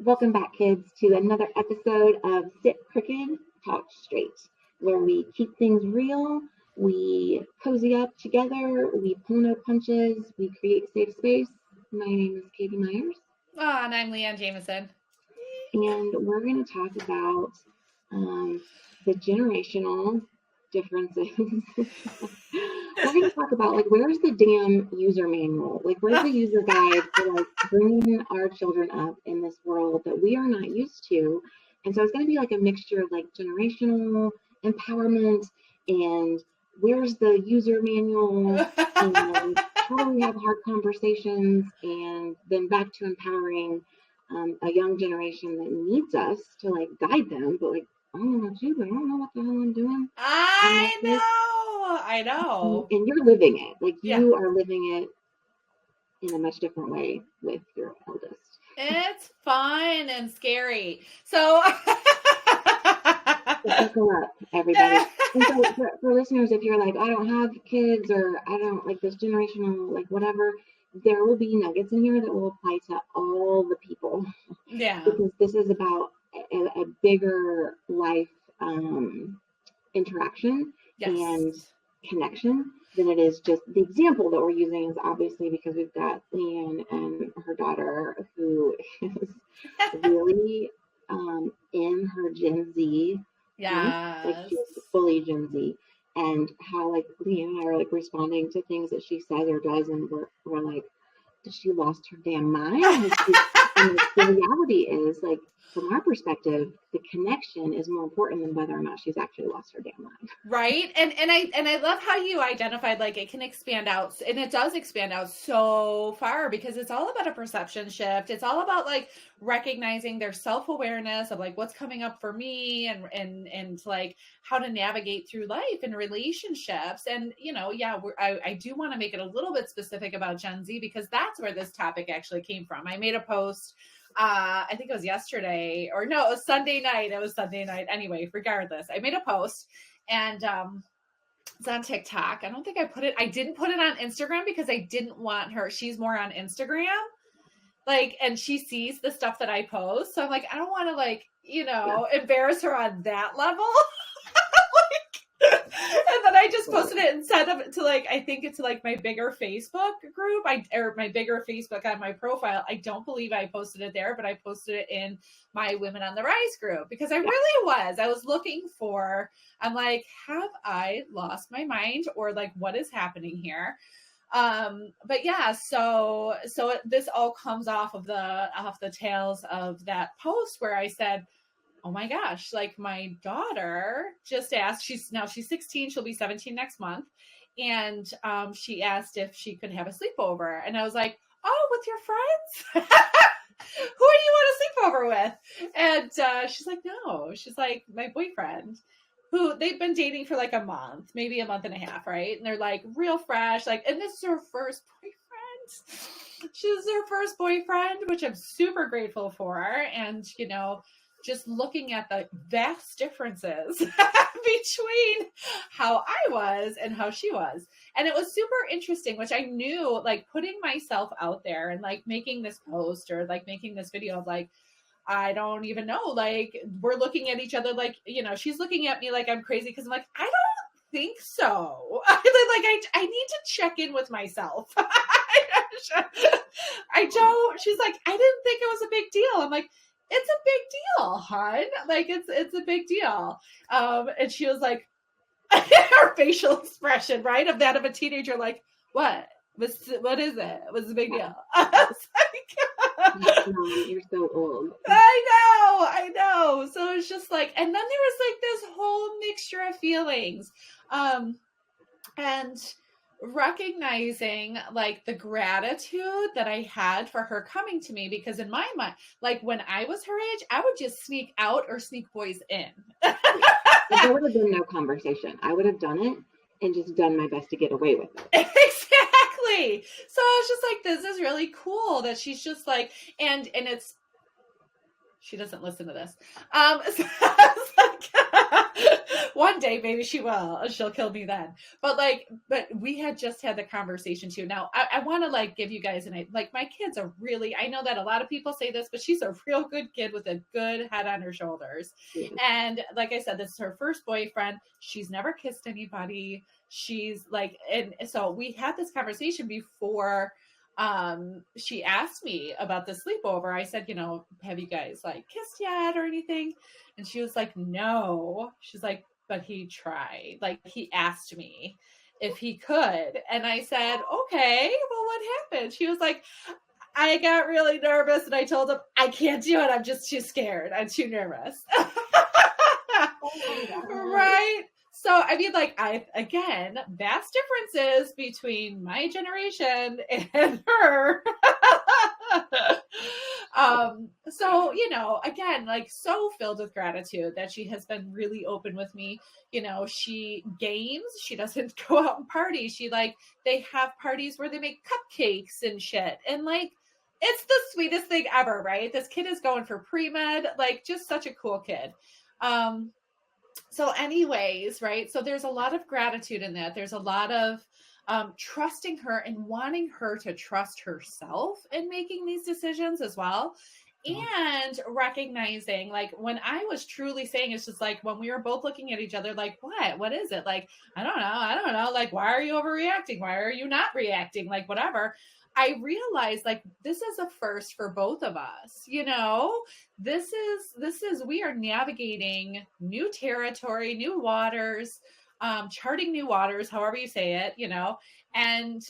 Welcome back, kids, to another episode of Sit Crooked, Talk Straight, where we keep things real, we cozy up together, we pull no punches, we create safe space. My name is Katie Myers. And I'm Leanne Jameson. And we're going to talk about the generational differences. We're going to talk about, like, where's the damn user manual? Like, where's the user guide for, like, bringing our children up in this world that we are not used to? And so it's going to be, like, a mixture of, like, generational empowerment and where's the user manual and how do we have hard conversations, and then back to empowering a young generation that needs us to, like, guide them, but, like, I don't know about you, but I don't know what the hell I'm doing. I know. And you're living it. Like, you are living it in a much different way with your eldest. It's fun and scary. So buckle up, everybody. And so for listeners, if you're like, I don't have kids, or I don't like this generational, like, whatever, there will be nuggets in here that will apply to all the people. Yeah. Because this is about a bigger life interaction and connection than it is just the example that we're using is obviously because we've got Leanne and her daughter who is really in her Gen Z. Yeah. Like, she's fully Gen Z. And how, like, Leanne and I are, like, responding to things that she says or does, and we're like, did she lost her damn mind? And the reality is, like, from our perspective, the connection is more important than whether or not she's actually lost her damn mind. Right. And I love how you identified, like, it can expand out, and it does expand out so far because it's all about a perception shift. It's all about, like, recognizing their self-awareness of, like, what's coming up for me and like how to navigate through life and relationships. And, you know, I do want to make it a little bit specific about Gen Z because that's where this topic actually came from. I made a post, I think it was yesterday, or no, it was Sunday night. It was Sunday night. Anyway, regardless, I made a post and it's on TikTok. I didn't put it on Instagram because I didn't want her. She's more on Instagram. Like, and she sees the stuff that I post. So I'm like, I don't want to, like, you know, embarrass her on that level. And then I just posted it and sent it to, like, I think it's like my bigger Facebook group, or my bigger Facebook on my profile. I don't believe I posted it there, but I posted it in my Women on the Rise group because I was looking for, I'm like, have I lost my mind, or, like, what is happening here? But yeah, so this all comes off the tails of that post where I said, oh my gosh, like, my daughter just asked, she's 16, she'll be 17 next month. And she asked if she could have a sleepover. And I was like, oh, with your friends? Who do you want to sleepover with? And she's like, no, she's like, my boyfriend, who they've been dating for like a month, maybe a month and a half, right? And they're, like, real fresh, like, and this is her first boyfriend. She's her first boyfriend, which I'm super grateful for. And, you know, just looking at the vast differences between how I was and how she was. And it was super interesting, which I knew, like, putting myself out there and, like, making this post or, like, making this video of, like, I don't even know, like, we're looking at each other, like, you know, she's looking at me like I'm crazy because I'm like, I don't think so. I need to check in with myself. I don't. She's like, I didn't think it was a big deal. I'm like, it's a big deal, hon. Like, it's a big deal. And she was like, her facial expression, right, of that of a teenager, like, what is it? What's the big deal? I was like, you're so old. I know. So it's just like, and then there was, like, this whole mixture of feelings, and recognizing, like, the gratitude that I had for her coming to me, because in my mind, like, when I was her age, I would just sneak out or sneak boys in. There would have been no conversation. I would have done it and just done my best to get away with it. Exactly. So I was just like, this is really cool that she's just like, and She doesn't listen to this. So it's like, one day maybe she will. She'll kill me then. But we had just had the conversation too. Now I want to like give you guys like my kids are really. I know that a lot of people say this, but she's a real good kid with a good head on her shoulders. And like I said, this is her first boyfriend. She's never kissed anybody. She's like, and so we had this conversation before. She asked me about the sleepover. I said, have you guys like kissed yet or anything? And she was like, no. She's like, but he tried. Like he asked me if he could. And I said, okay, well, what happened? She was like, I got really nervous and I told him, I can't do it. I'm just too scared. I'm too nervous. Right. So, I mean, like, again, vast differences between my generation and her. So, again, like so filled with gratitude that she has been really open with me. She games, she doesn't go out and party. They have parties where they make cupcakes and shit. And like, it's the sweetest thing ever, right? This kid is going for pre-med, like just such a cool kid. So anyways, right. So there's a lot of gratitude in that. There's a lot of trusting her and wanting her to trust herself in making these decisions as well. And recognizing like when I was truly saying, it's just like when we were both looking at each other, like, what is it? Like, I don't know. Like, why are you overreacting? Why are you not reacting? Like, whatever. I realized like this is a first for both of us. This is we are navigating new territory, new waters, charting new waters, however you say it, and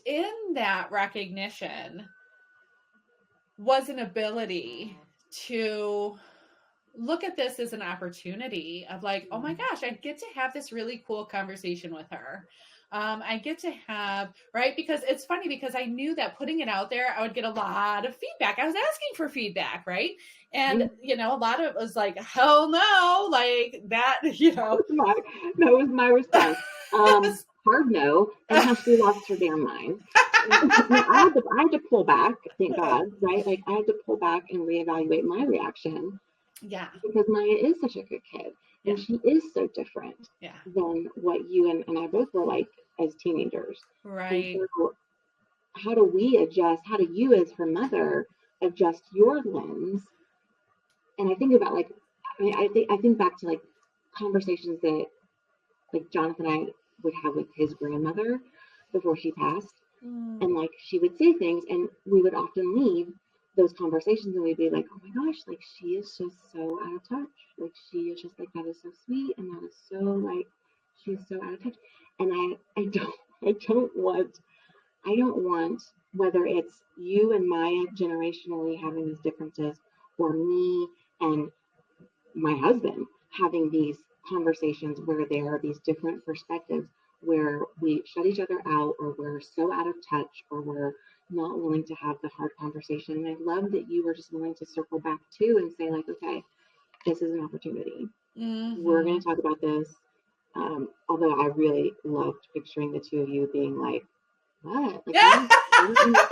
in that recognition was an ability to look at this as an opportunity of like, oh my gosh, I get to have this really cool conversation with her. I get to have, right? Because it's funny because I knew that putting it out there, I would get a lot of feedback. I was asking for feedback, right? And, a lot of it was like, hell no, like that, That was my response. Hard no, and how she lost her damn mind. I had to pull back, thank God, right? Like I had to pull back and reevaluate my reaction. Yeah. Because Maya is such a good kid. And she is so different than what you and I both were like as teenagers. Right. So how do we adjust? How do you as her mother adjust your lens? And I think about like, I think back to like conversations that like Jonathan and I would have with his grandmother before she passed. And like she would say things and we would often leave those conversations and we'd be like, oh my gosh, like she is just so out of touch. Like she is just like, that is so sweet and that is so like, she's so out of touch. And I don't want whether it's you and Maya generationally having these differences or me and my husband having these conversations where there are these different perspectives where we shut each other out or we're so out of touch or we're not willing to have the hard conversation. And I love that you were just willing to circle back too and say like, okay, this is an opportunity. We're going to talk about this. Although I really loved picturing the two of you being like, what? Like,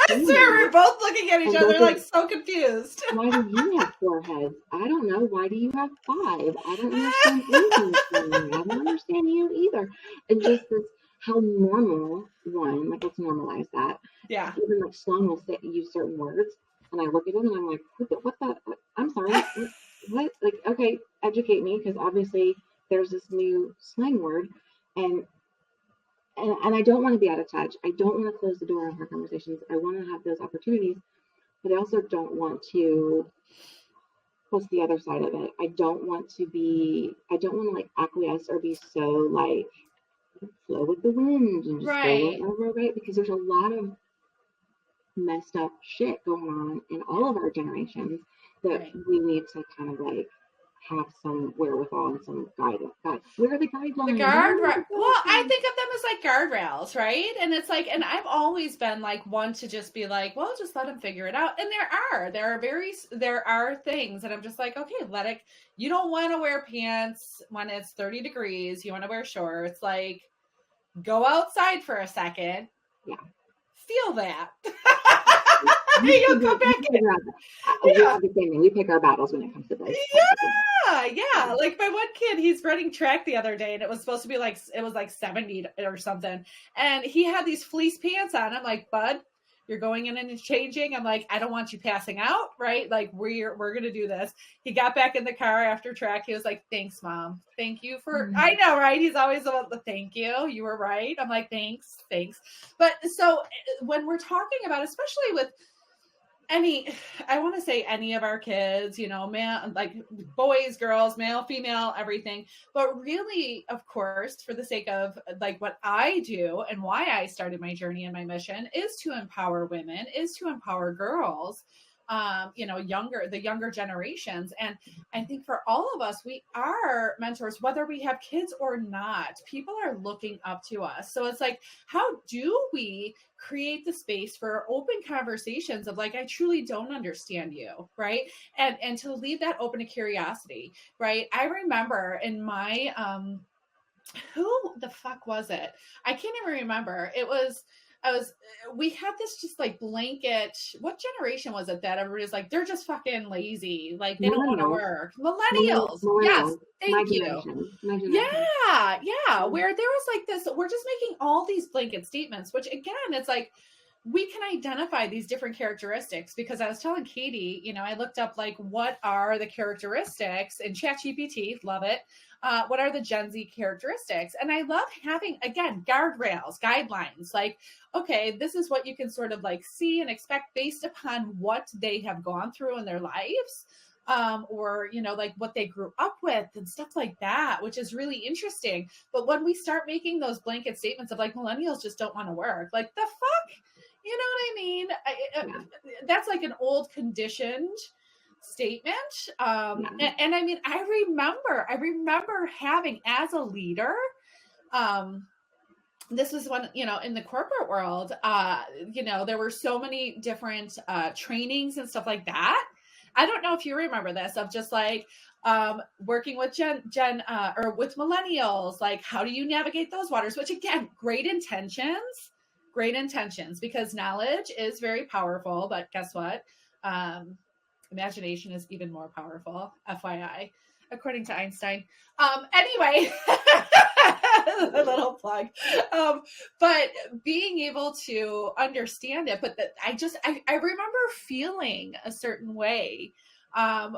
so we're both looking at each other like so confused. Why do you have 4 heads? I don't know. Why do you have 5? I don't understand anything from you. I don't understand you either. And just this, how normal one, like let's normalize that. Yeah. Even like Sloan will use certain words, and I look at him and I'm like, what the? I'm sorry. What? Like, okay, educate me because obviously there's this new slang word, and I don't want to be out of touch. I don't want to close the door on our conversations. I want to have those opportunities, but I also don't want to. What's the other side of it? I don't want to like acquiesce or be so like flow with the wind and just go whatever, right? Because there's a lot of messed up shit going on in all of our generations that we need to kind of like have some wherewithal and some guidance. Where are the guidelines? The guardrails. Well, I think of them as like guardrails, right? And it's like, and I've always been like one to just be like, well, just let them figure it out. And there are things that I'm just like, okay, let it. You don't want to wear pants when it's 30 degrees. You want to wear shorts. Like, go outside for a second. Yeah. Feel that. You'll come back in. We Yeah. have the same thing. We pick our battles when it comes to this. Yeah. Like my one kid, he's running track the other day, and it was supposed to be like, it was like 70 or something, and he had these fleece pants on. I'm like, bud, you're going in and changing. I'm like, I don't want you passing out, right? Like we're gonna do this. He got back in the car after track. He was like, thanks, mom. Thank you for. I know, right? He's always about the thank you. You were right. I'm like, thanks. But so when we're talking about, especially with I want to say any of our kids, man, like boys, girls, male, female, everything. But really, of course, for the sake of like what I do and why I started my journey and my mission is to empower women, is to empower girls, the younger generations. And I think for all of us, we are mentors, whether we have kids or not. People are looking up to us. So it's like, how do we create the space for open conversations of like, I truly don't understand you, right? And to leave that open to curiosity, right? I remember in my who the fuck was it? I can't even remember. We had this just like blanket. What generation was it that everybody's like, they're just fucking lazy. Like they don't want to work. Millennials. Yes. Thank you. My generation. Yeah. Where there was like this, we're just making all these blanket statements, which again, it's like, we can identify these different characteristics because I was telling Katie, I looked up like what are the characteristics in ChatGPT, love it. What are the Gen Z characteristics? And I love having, again, guardrails, guidelines, like, okay, this is what you can sort of like see and expect based upon what they have gone through in their lives. Or, like what they grew up with and stuff like that, which is really interesting. But when we start making those blanket statements of like, millennials just don't want to work, like the fuck, you know what I mean? That's like an old conditioned statement. And I mean, I remember having as a leader, this was when, in the corporate world, there were so many different trainings and stuff like that. I don't know if you remember this, of just like working with Gen or with millennials, like how do you navigate those waters? Which again, great intentions, because knowledge is very powerful, but guess what? Imagination is even more powerful, FYI, according to Einstein. Anyway, a little plug. But being able to understand it, but I remember feeling a certain way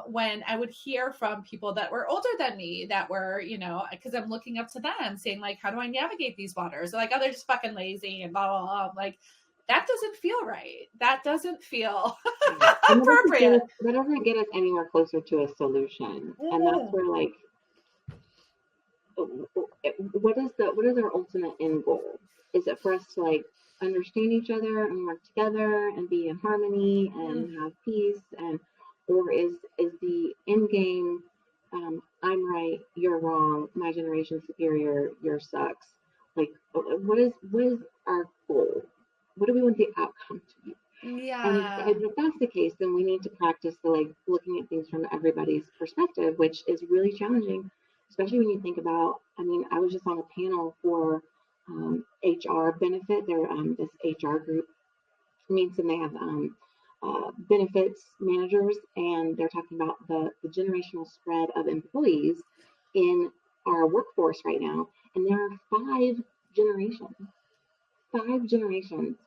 when I would hear from people that were older than me, that were, because I'm looking up to them, saying like, how do I navigate these waters? They're like, oh, they're just fucking lazy and blah, blah, blah. I'm like, that doesn't feel right. That doesn't feel appropriate. That doesn't get us anywhere closer to a solution. And that's where like, what is our ultimate end goal? Is it for us to like understand each other and work together and be in harmony and have peace, or is the end game, I'm right, you're wrong, my generation's superior, yours sucks? Like, what is our goal? What do we want the outcome to be? Yeah. And if that's the case, then we need to practice the like looking at things from everybody's perspective, which is really challenging, especially when you think about, I was just on a panel for HR benefit. They're this HR group meets, and they have benefits managers, and they're talking about the generational spread of employees in our workforce right now. And there are five generations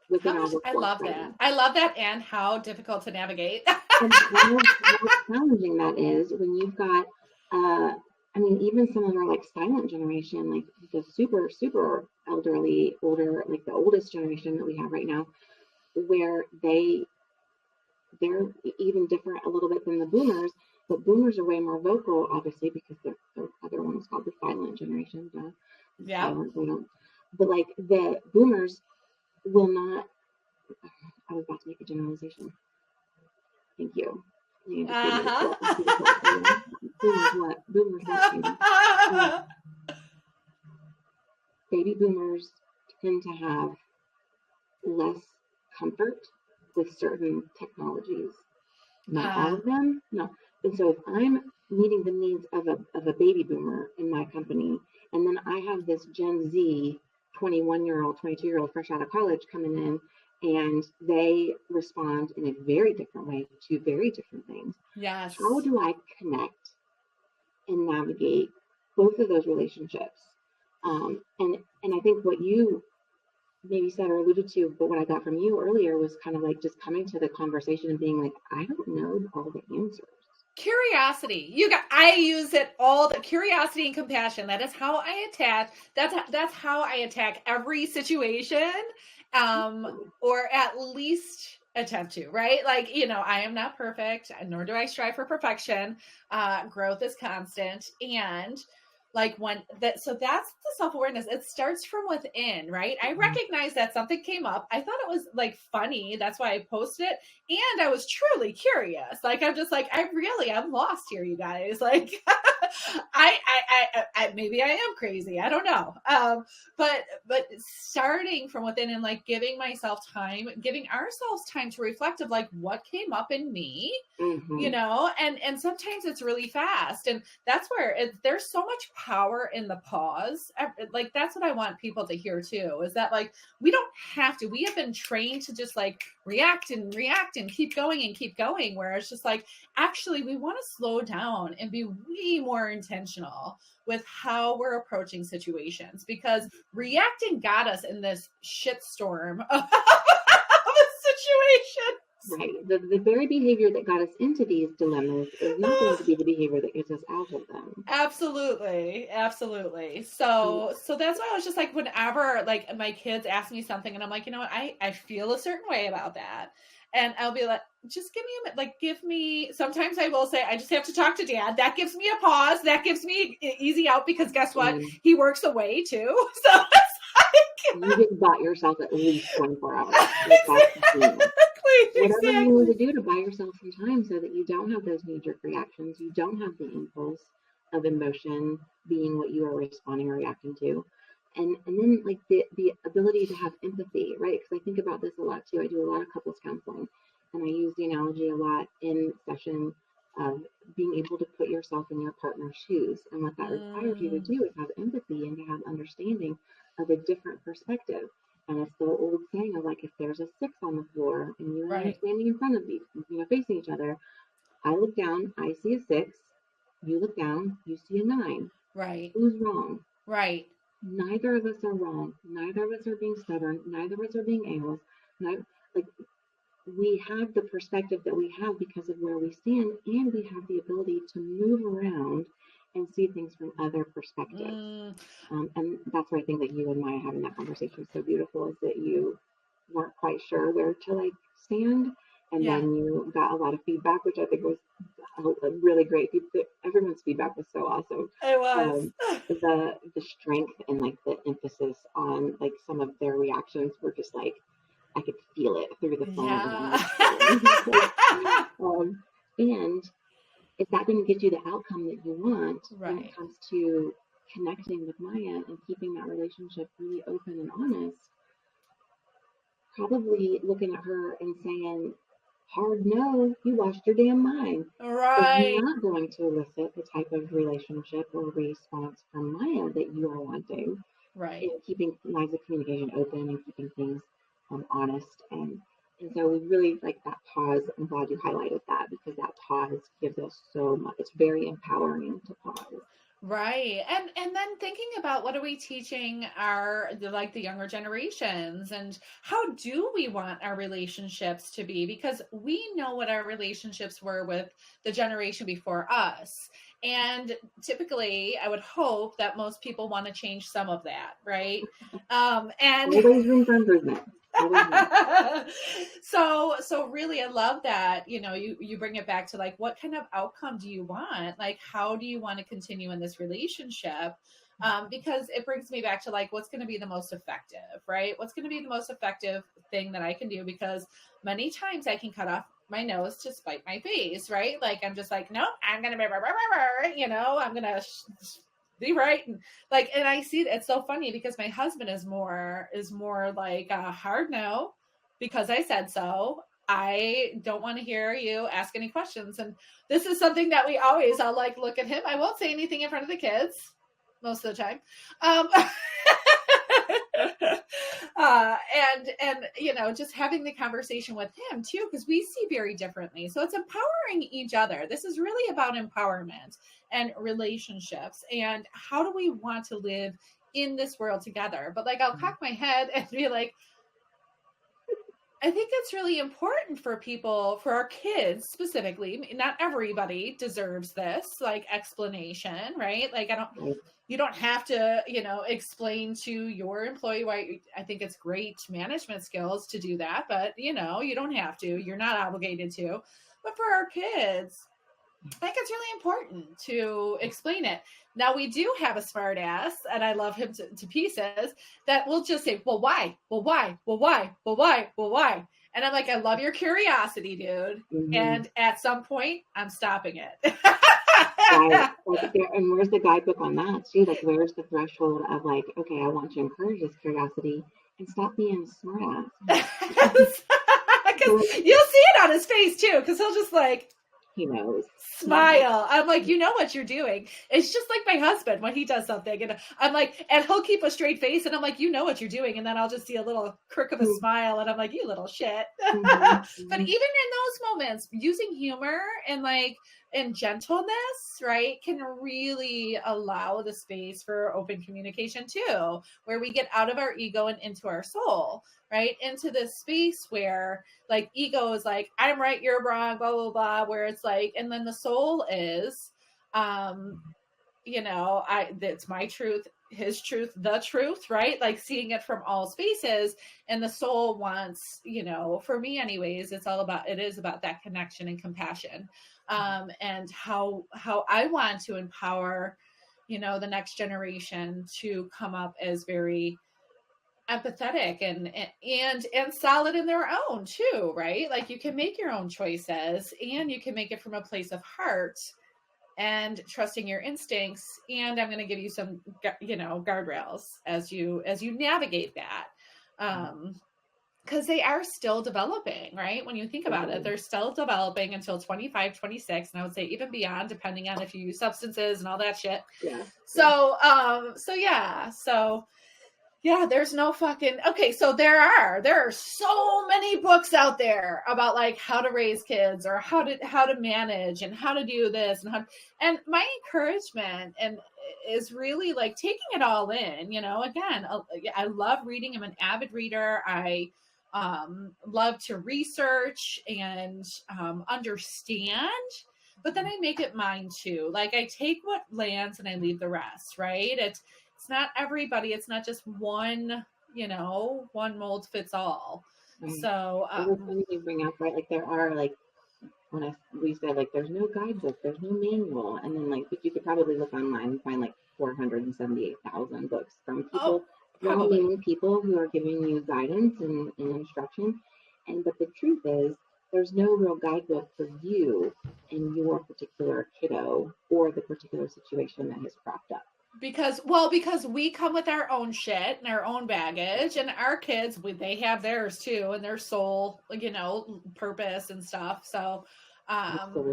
within our workforce. I love that. I love that, and how difficult to navigate. And how challenging that is when you've got, even some of our like silent generation, like the super, super elderly, older, like the oldest generation that we have right now, where they're even different a little bit than the boomers, but boomers are way more vocal, obviously, because the other one is called the silent generation. Yeah. Silent, but like the boomers will not. I was about to make a generalization. Thank you. Boomers what? Baby boomers tend to have less comfort with certain technologies. Not all of them, no. And so if I'm meeting the needs of a baby boomer in my company, and then I have this Gen Z 21-year-old, 22-year-old fresh out of college coming in and they respond in a very different way to very different things. Yes. How do I connect and navigate both of those relationships? And I think what you maybe said or alluded to, but what I got from you earlier was kind of like just coming to the conversation and being like, I don't know all the answers. Curiosity. I use it curiosity and compassion. That is how I attack. That's how I attack every situation, or at least attempt to, right? Like, I am not perfect, nor do I strive for perfection. Growth is constant. And like so that's the self-awareness. It starts from within, right? I recognize that something came up. I thought it was like funny. That's why I posted it. And I was truly curious. Like, I'm just like, I'm lost here, you guys. Like, I maybe I am crazy. I don't know. But starting from within and like giving ourselves time to reflect of like what came up in me, and sometimes it's really fast. And that's where there's so much power in the pause. Like, that's what I want people to hear too, is that like, we don't have to, we have been trained to just like react and keep going, where it's just like, actually, we want to slow down and be way more intentional with how we're approaching situations, because reacting got us in this shitstorm of a situation. Right. The very behavior that got us into these dilemmas is not going to be the behavior that gets us out of them. Absolutely. So that's why I was just like, whenever like my kids ask me something and I'm like, you know what, I feel a certain way about that. And I'll be like, just give me a minute, like sometimes I will say, I just have to talk to Dad. That gives me a pause. That gives me easy out, because guess what? He works away too. So it's like, you just bought yourself at least 24 hours. Exactly. Whatever you need to do to buy yourself some time so that you don't have those knee-jerk reactions, you don't have the impulse of emotion being what you are responding or reacting to. And then like the ability to have empathy, right? Because I think about this a lot too. I do a lot of couples counseling, and I use the analogy a lot in session of being able to put yourself in your partner's shoes. And what that requires you to do is have empathy and to have understanding of a different perspective. And it's the old saying of like, if there's a 6 on the floor and you and I are standing in front of you, facing each other, I look down, I see a 6, you look down, you see a 9. Right. Who's wrong? Right. Neither of us are wrong. Neither of us are being stubborn. Neither of us are being a-holes. Like, we have the perspective that we have because of where we stand, and we have the ability to move around and see things from other perspectives. And that's why I think that you and Maya having that conversation is so beautiful, is that you weren't quite sure where to like stand, and then you got a lot of feedback, which I think was a really great. Everyone's feedback was so awesome. It was. The strength and like the emphasis on like some of their reactions were just like, I could feel it through the phone. And is that going to get you the outcome that you want when it comes to connecting with Maya and keeping that relationship really open and honest? Probably looking at her and saying, hard no, you lost your damn mind. Right. It's not going to elicit the type of relationship or response from Maya that you are wanting. Right. And keeping lines of communication open and keeping things honest. And so we really like that pause. I'm glad you highlighted that, because that pause gives us so much. It's very empowering to pause. Right. And then thinking about, what are we teaching the younger generations, and how do we want our relationships to be? Because we know what our relationships were with the generation before us. And typically I would hope that most people want to change some of that. Right. And always room for improvement. So really, I love that, you bring it back to like, what kind of outcome do you want? Like, how do you want to continue in this relationship? Because it brings me back to like, what's going to be the most effective, right? What's going to be the most effective thing that I can do? Because many times I can cut off my nose to spite my face, right? Like, I'm just like, no, I'm going to be, I'm going to be right. And like, and I see it's so funny, because my husband is more like a hard no, because I said so. I don't want to hear you ask any questions. And this is something that I'll like look at him. I won't say anything in front of the kids most of the time. And you know, just having the conversation with him too, because we see very differently. So it's empowering each other. This is really about empowerment and relationships, and how do we want to live in this world together. But like, I'll cock my head and be like, I think it's really important for people, for our kids specifically. Not everybody deserves this like explanation, right? Like, you don't have to, you know, explain to your employee why. I think it's great management skills to do that, but you know, you don't have to. You're not obligated to. But for our kids, I think it's really important to explain it. Now, we do have a smart ass, and I love him to pieces, that will just say, well, why? Well, why? Well, why? Well, why? Well, why? And I'm like, I love your curiosity, dude. Mm-hmm. And at some point, I'm stopping it. Right. Like and where's the guidebook on that too? Like, where's the threshold of like, okay, I want to encourage this curiosity and stop being a smart ass. Because you'll see it on his face too, because he'll just like, he knows. Smile. I'm like, you know what you're doing. It's just like my husband when he does something, and I'm like, and he'll keep a straight face, and I'm like, you know what you're doing, and then I'll just see a little crook of a smile, and I'm like, you little shit. Mm-hmm. But even in those moments, using humor and like and gentleness, right, can really allow the space for open communication too, where we get out of our ego and into our soul, right, into this space where like ego is like, I'm right, you're wrong, blah blah blah, where it's like, and then the soul is you know, that's my truth, his truth, the truth, right? Like seeing it from all spaces. And the soul wants, you know, for me anyways, it is about that connection and compassion. And how I want to empower, you know, the next generation to come up as very empathetic and solid in their own too, right? Like you can make your own choices, and you can make it from a place of heart and trusting your instincts. And I'm going to give you some, you know, guardrails as you navigate that. Because they are still developing, right? When you think about it, they're still developing until 25, 26. And I would say even beyond, depending on if you use substances and all that shit. Yeah. So yeah, there's no fucking, okay. So there are so many books out there about like how to raise kids, or how to manage, and how to do this, and my encouragement is really like taking it all in, you know. Again, I love reading. I'm an avid reader. I love to research and understand, but then I make it mine too. Like I take what lands and I leave the rest, right? It's not everybody. It's not just one, you know, one mold fits all. Right. So funny you bring up, right? Like there are like, we said like there's no guidebook, there's no manual, and then like, but you could probably look online and find like 478,000 books from people, well-meaning people who are giving you guidance and instruction. But the truth is, there's no real guidebook for you and your particular kiddo or the particular situation that has cropped up. Because we come with our own shit and our own baggage, and our kids, they have theirs too, and their soul, you know, purpose and stuff. So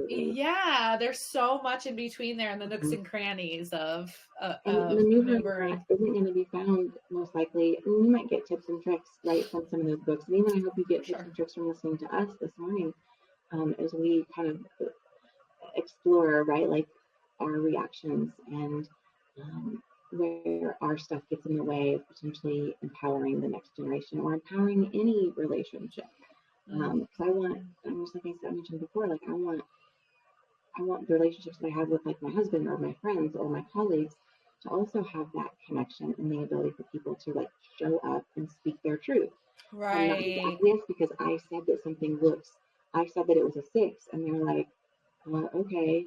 yeah, there's so much in between there, in the nooks and crannies of maneuvering isn't going to be found most likely. I mean, you might get tips and tricks right from some of those books, and even I hope you get tips and tricks from listening to us this morning, as we kind of explore, right, like our reactions and where our stuff gets in the way of potentially empowering the next generation or empowering any relationship. Because I want, just like I mentioned before, like I want the relationships that I have with like my husband or my friends or my colleagues to also have that connection and the ability for people to like show up and speak their truth. Right. Not just obvious because I said that something I said that it was a 6, and they're like, okay.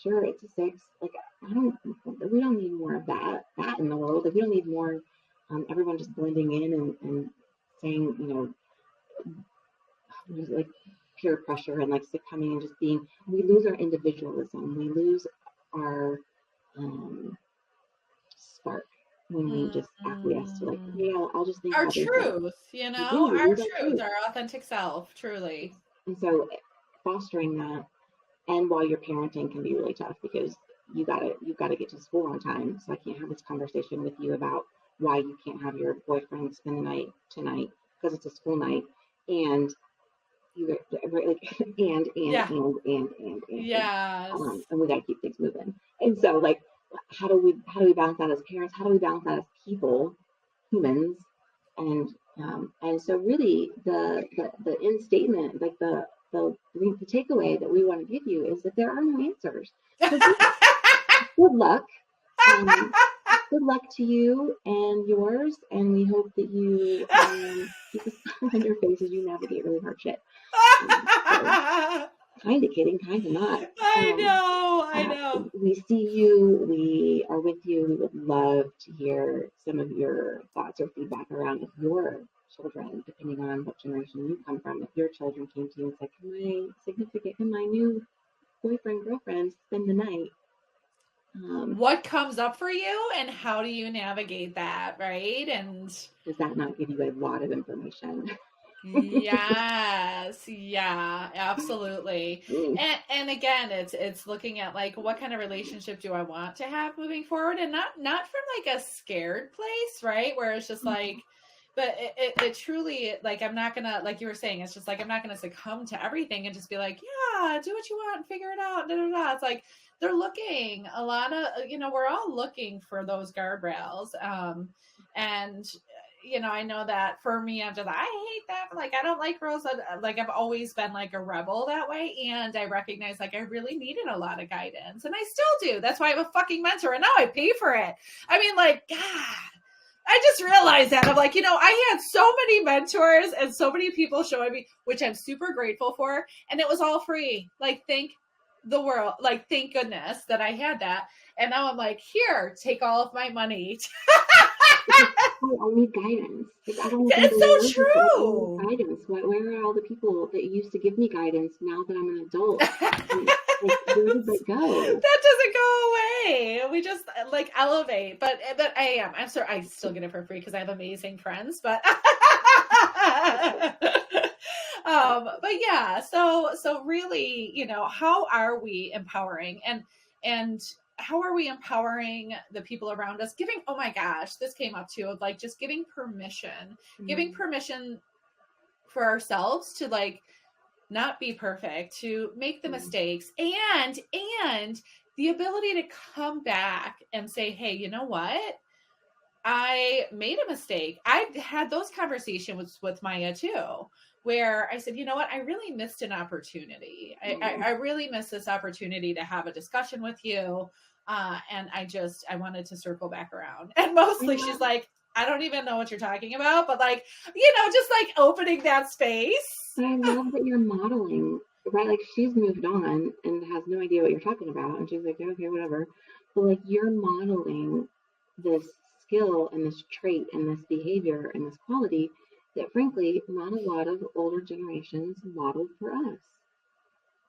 Sure, it's a 6. Like, we don't need more of that in the world. Like, we don't need more, everyone just blending in and saying, you know, like peer pressure and like succumbing and just being, we lose our individualism. We lose our spark when we just acquiesce to like, yeah, I'll just think our truth, you know, our truth, our authentic self, truly. And so fostering that, and while you're parenting, can be really tough because you gotta get to school on time. So I can't have this conversation with you about why you can't have your boyfriend spend the night tonight because it's a school night, and you like Yeah. Yes. and we got to keep things moving. And so like, how do we balance that as parents? How do we balance that as people, humans? And so really the end statement, like the takeaway that we want to give you is that there are no answers. So good luck. Um, good luck to you and yours, and we hope that you keep a smile on your face as you navigate really hard shit. So, kind of kidding, kind of not. I know. We see you. We are with you. We would love to hear some of your thoughts or feedback around if your children, depending on what generation you come from, if your children came to you and said, can my new boyfriend, girlfriend spend the night? What comes up for you and how do you navigate that, right? And does that not give you a lot of information? Yes, yeah, absolutely. And again, it's looking at like what kind of relationship do I want to have moving forward, and not from like a scared place, right? Where it's just like, but it truly, like, I'm not gonna, like you were saying, it's just like I'm not gonna succumb to everything and just be like, yeah, do what you want and figure it out. Da, da, da. It's like they're looking a lot of, we're all looking for those guardrails, and I know that for me, I'm just, I hate that. Like, I don't like girls. Like, I've always been like a rebel that way. And I recognize like I really needed a lot of guidance, and I still do. That's why I have a fucking mentor, and now I pay for it. I mean, like, God, I just realized that. I'm like, I had so many mentors and so many people showing me, which I'm super grateful for. And it was all free. Like, thank the world. Like, thank goodness that I had that. And now I'm like, here, take all of my money. I need guidance. Like, I don't it's so true. Guidance. Where are all the people that used to give me guidance now that I'm an adult? Like, where did that go? That doesn't go away. We just like elevate. But I'm sorry, I still get it for free because I have amazing friends. But but yeah. So really, how are we empowering and how are we empowering the people around us? Oh my gosh, this came up too, of like just giving permission for ourselves to like not be perfect, to make the mistakes, and the ability to come back and say, hey, you know what? I made a mistake. I've had those conversations with Maya too, where I said, you know what? I really missed an opportunity. I really missed this opportunity to have a discussion with you. And I wanted to circle back around. And mostly she's like, I don't even know what you're talking about, but like, just like opening that space. But I love that you're modeling, right? Like, she's moved on and has no idea what you're talking about. And she's like, yeah, okay, whatever. But like, you're modeling this skill and this trait and this behavior and this quality that frankly not a lot of older generations modeled for us.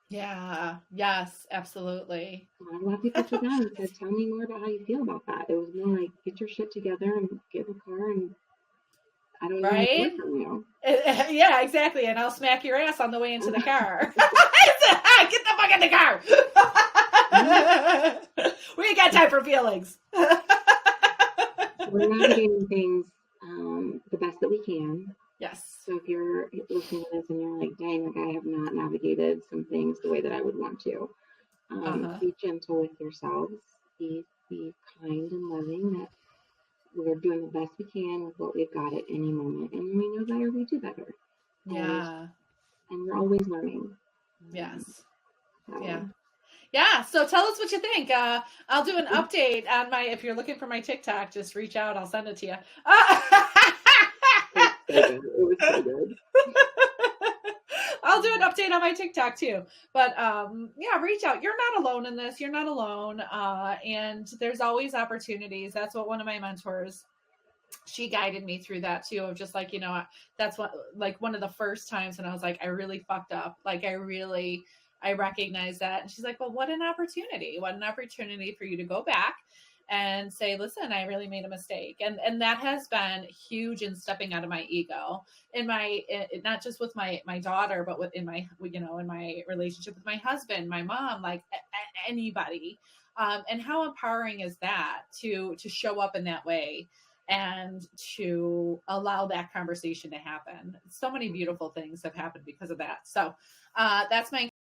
Yeah, yes, absolutely. A lot of people took down and said, tell me more about how you feel about that. It was more like, get your shit together and get in the car, and I don't right? Hear from you. Yeah, exactly. And I'll smack your ass on the way into the car. Get the fuck in the car. We ain't got time for feelings. We're navigating things the best that we can. Yes. So if you're listening to this and you're like, dang, like I have not navigated some things the way that I would want to, be gentle with yourselves. Be kind and loving, that we're doing the best we can with what we've got at any moment. And when we know better, we do better. Yeah. And we're always learning. Yes. Yeah. Yeah. So tell us what you think. I'll do an update on if you're looking for my TikTok, just reach out. I'll send it to you. It was so good. I'll do an update on my TikTok too. But yeah, reach out. You're not alone in this. You're not alone. And there's always opportunities. That's what one of my mentors, she guided me through that too, of just like, that's what, like one of the first times when I was like, I really fucked up. Like I recognize that. And she's like, well, what an opportunity for you to go back and say, listen, I really made a mistake. And that has been huge in stepping out of my ego not just with my daughter, but in my relationship with my husband, my mom, like anybody. And how empowering is that to show up in that way? and to allow that conversation to happen. So many beautiful things have happened because of that. So that's my